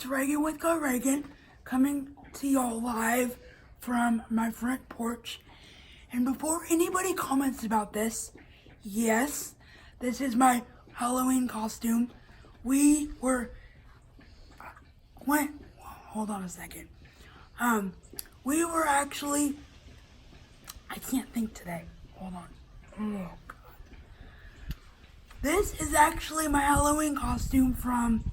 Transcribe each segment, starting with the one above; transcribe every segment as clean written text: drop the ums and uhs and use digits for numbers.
It's Regan with Go Regan, coming to y'all live from my front porch. And before anybody comments about this, yes, this is my Halloween costume. Hold on a second. We were actually, I can't think today. Hold on. Oh, God. This is actually my Halloween costume from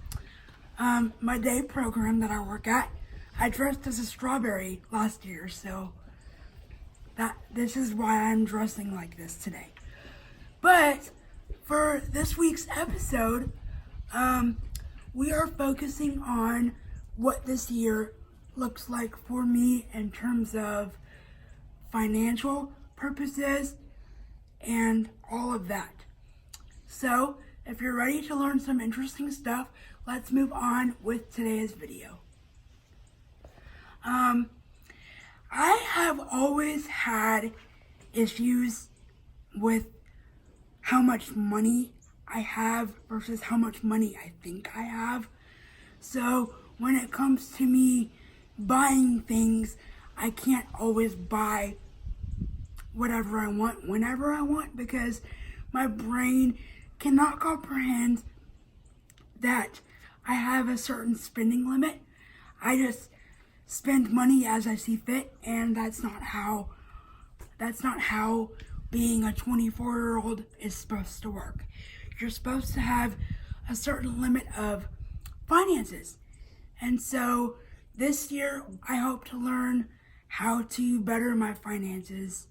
my day program that I work at. I dressed as a strawberry last year, so this is why I'm dressing like this today. But for this week's episode, we are focusing on what this year looks like for me in terms of financial purposes and all of that. So, if you're ready to learn some interesting stuff, let's move on with today's video. I have always had issues with how much money I have versus how much money I think I have. So when it comes to me buying things, I can't always buy whatever I want whenever I want because my brain cannot comprehend that I have a certain spending limit. I just spend money as I see fit, and that's not how being a 24-year-old is supposed to work. You're supposed to have a certain limit of finances. And so this year I hope to learn how to better my finances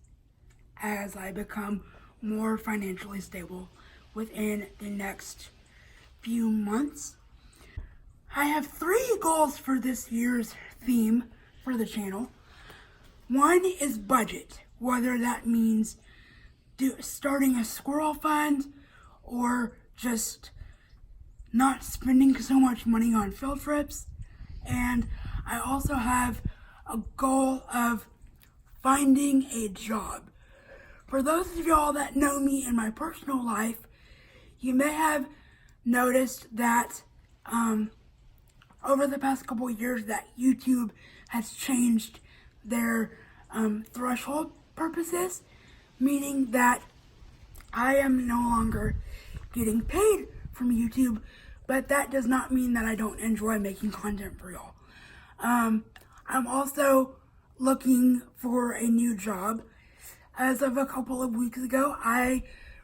as I become more financially stable within the next few months. I have 3 goals for this year's theme for the channel. One is budget, whether that means starting a squirrel fund or just not spending so much money on field trips. And I also have a goal of finding a job. For those of y'all that know me in my personal life, you may have noticed that over the past couple of years that YouTube has changed their threshold purposes, meaning that I am no longer getting paid from YouTube, but that does not mean that I don't enjoy making content for y'all. I'm also looking for a new job. As of a couple of weeks ago, I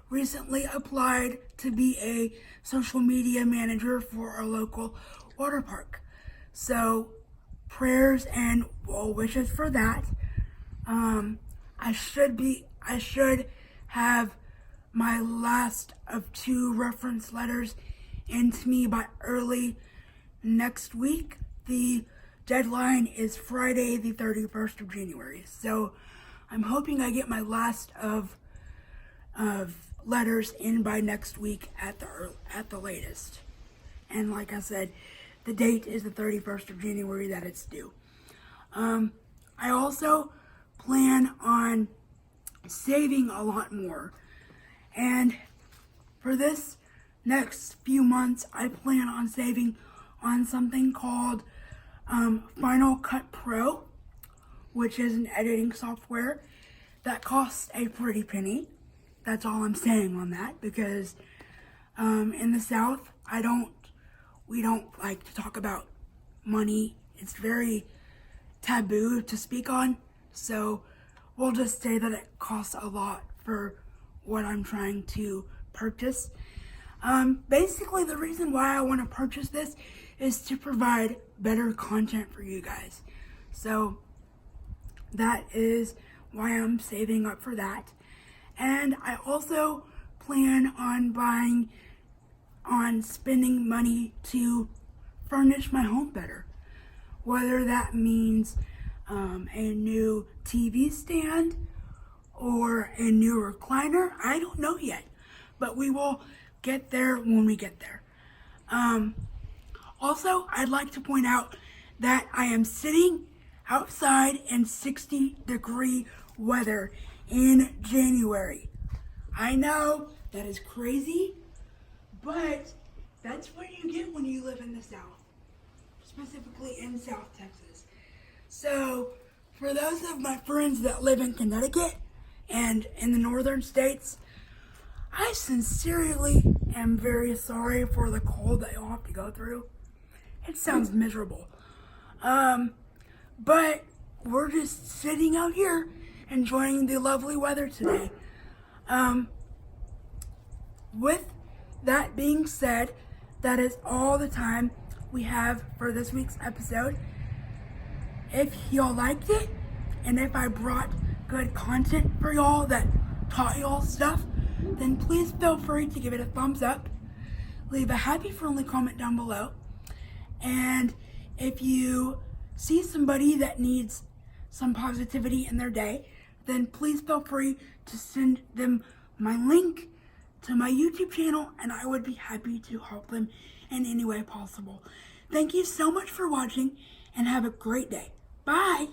recently applied to be a social media manager for a local water park. So prayers and well wishes for that. I should have my last of 2 reference letters into me by early next week. The deadline is Friday the 31st of January. So I'm hoping I get my last of letters in by next week at the latest. And like I said, the date is the 31st of January that it's due. I also plan on saving a lot more. And for this next few months, I plan on saving on something called Final Cut Pro, which is an editing software that costs a pretty penny. That's all I'm saying on that, because in the South, we don't like to talk about money. It's very taboo to speak on, so we'll just say that it costs a lot for what I'm trying to purchase. Basically, the reason why I want to purchase this is to provide better content for you guys. So that is why I'm saving up for that. And I also plan on spending money to furnish my home better. Whether that means a new TV stand or a new recliner, I don't know yet. But we will get there when we get there. Also, I'd like to point out that I am sitting outside in 60-degree weather in January. I know that is crazy, but that's what you get when you live in the South. Just specifically in South Texas. So, for those of my friends that live in Connecticut and in the northern states, I sincerely am very sorry for the cold that you'll have to go through. It sounds miserable. But we're just sitting out here enjoying the lovely weather today. With that being said, that is all the time we have for this week's episode. If y'all liked it, and if I brought good content for y'all that taught y'all stuff, then please feel free to give it a thumbs up. Leave a happy, friendly comment down below. And if you see somebody that needs some positivity in their day, then please feel free to send them my link to my YouTube channel, and I would be happy to help them in any way possible. Thank you so much for watching, and have a great day. Bye!